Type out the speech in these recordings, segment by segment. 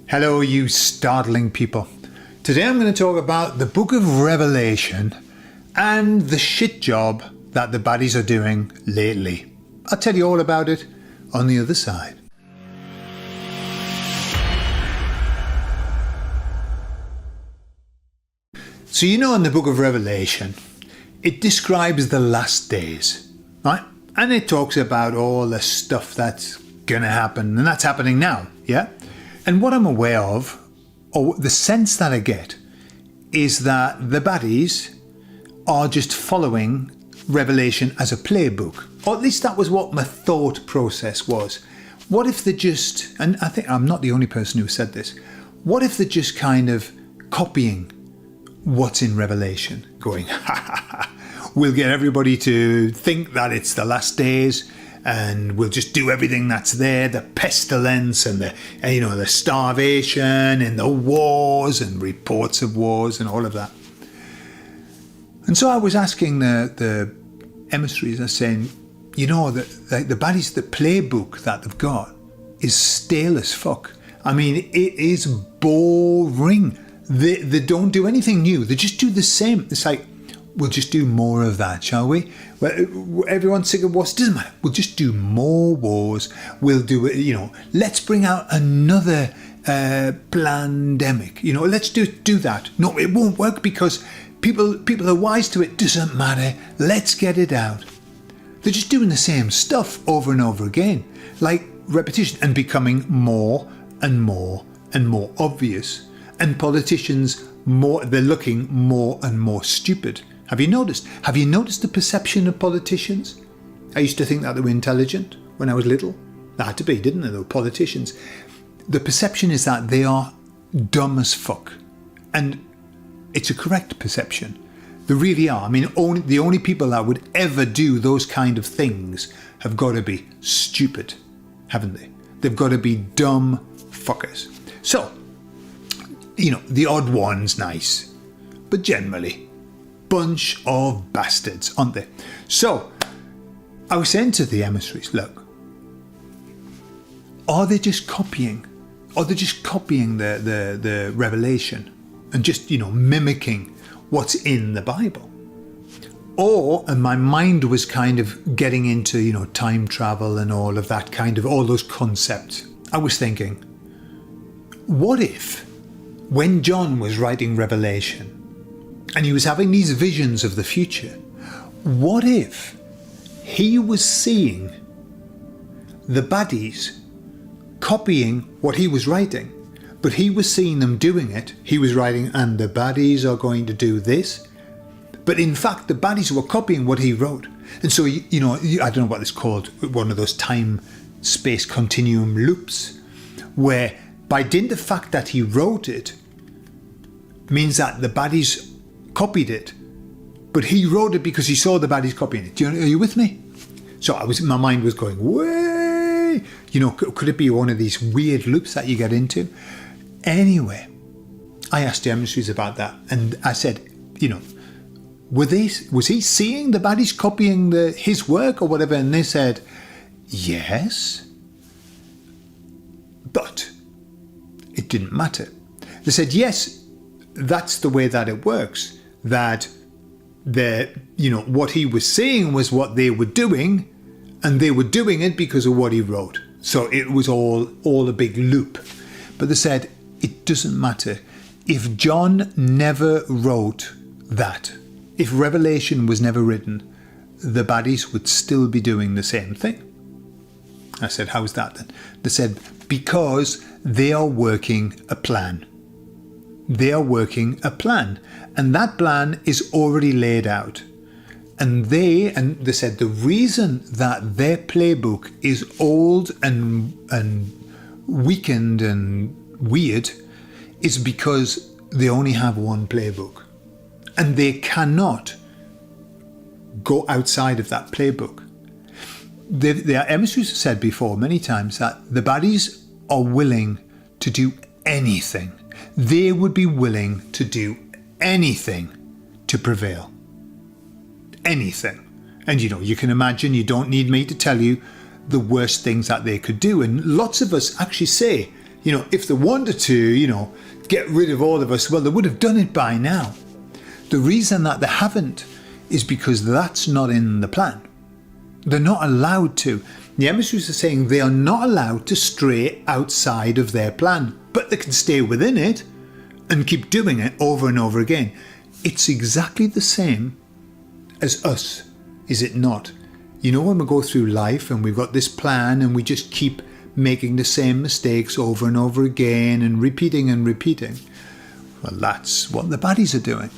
Hello, you startling people. Today I'm going to talk about the book of Revelation and the shit job that the baddies are doing lately. I'll tell you all about it on the other side. So in the book of Revelation, it describes the last days, right? And it talks about all the stuff that's going to happen, and that's happening now, yeah? And what I'm aware of, or the sense that I get, is that the baddies are just following Revelation as a playbook. Or at least that was what my thought process was. What if they're just, and I think I'm not the only person who said this, what if they're just kind of copying what's in Revelation? Going, we'll get everybody to think that it's the last days, and we'll just do everything that's there, the pestilence and the starvation and the wars and reports of wars and all of that. And so I was asking the emissaries, I was saying, the baddies, the playbook that they've got is stale as fuck. I mean, it is boring. They don't do anything new. They just do the same. It's like, we'll just do more of that, shall we? Well, everyone's sick of wars. Doesn't matter. We'll just do more wars. We'll do it, let's bring out another pandemic. Let's do that. No, it won't work because people are wise to it. Doesn't matter. Let's get it out. They're just doing the same stuff over and over again, like repetition, and becoming more and more and more obvious. And politicians, they're looking more and more stupid. Have you noticed? Have you noticed the perception of politicians? I used to think that they were intelligent when I was little. They had to be, didn't they? They were politicians. The perception is that they are dumb as fuck. And it's a correct perception. They really are. I mean, the only people that would ever do those kind of things have got to be stupid, haven't they? They've got to be dumb fuckers. So, the odd one's nice, but generally, bunch of bastards, aren't they? So, I was saying to the emissaries, look, are they just copying? Are they just copying the Revelation and just, mimicking what's in the Bible? And my mind was kind of getting into, time travel and all of that all those concepts. I was thinking, what if, when John was writing Revelation, and he was having these visions of the future, what if he was seeing the baddies copying what he was writing, but he was seeing them doing it? He was writing, and the baddies are going to do this. But in fact, the baddies were copying what he wrote. And so, I don't know what it's called, one of those time-space continuum loops, where by dint of fact that he wrote it, means that the baddies copied it, but he wrote it because he saw the baddies copying it. Are you with me? So my mind was going, way, could it be one of these weird loops that you get into? Anyway, I asked the emissaries about that, and I said, was he seeing the baddies copying his work or whatever? And they said, yes, but it didn't matter. They said, yes, that's the way that it works. That what he was saying was what they were doing, and they were doing it because of what he wrote. So it was all a big loop. But they said, it doesn't matter. If John never wrote that, if Revelation was never written, the baddies would still be doing the same thing. I said, how's that then? They said, because they are working a plan. They are working a plan, and that plan is already laid out. And they said the reason that their playbook is old and weakened and weird is because they only have one playbook, and they cannot go outside of that playbook. Their emissaries have said before many times that the baddies are willing to do anything. They would be willing to do anything to prevail. Anything. And you can imagine, you don't need me to tell you the worst things that they could do. And lots of us actually say You know, if they wanted to, you know, get rid of all of us, well, they would have done it by now. The reason that they haven't is because that's not in the plan. They're not allowed to. The emissaries are saying they are not allowed to stray outside of their plan, but they can stay within it and keep doing it over and over again. It's exactly the same as us, is it not? You know, when we go through life and we've got this plan and we just keep making the same mistakes over and over again and repeating, well, that's what the baddies are doing.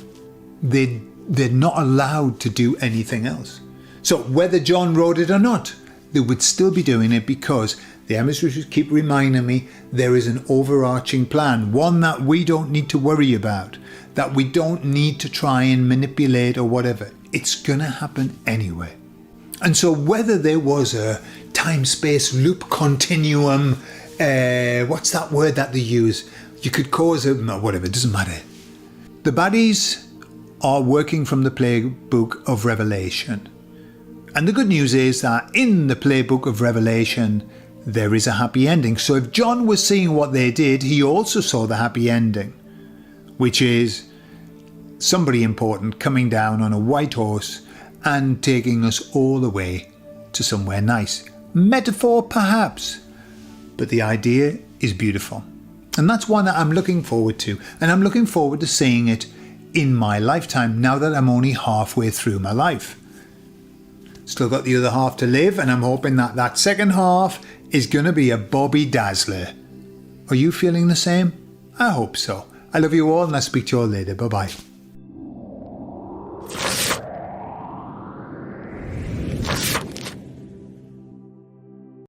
They're not allowed to do anything else. So whether John wrote it or not, they would still be doing it because the emissaries keep reminding me there is an overarching plan, one that we don't need to worry about, that we don't need to try and manipulate or whatever. It's going to happen anyway. And so whether there was a time-space loop continuum, what's that word that they use? You could cause a, whatever, it doesn't matter. The baddies are working from the playbook of Revelation. And the good news is that in the playbook of Revelation, there is a happy ending. So if John was seeing what they did, he also saw the happy ending, which is somebody important coming down on a white horse and taking us all the way to somewhere nice. Metaphor, perhaps, but the idea is beautiful. And that's one that I'm looking forward to. And I'm looking forward to seeing it in my lifetime, now that I'm only halfway through my life. Still got the other half to live, and I'm hoping that that second half is going to be a Bobby Dazzler. Are you feeling the same? I hope so. I love you all, and I'll speak to you all later. Bye-bye.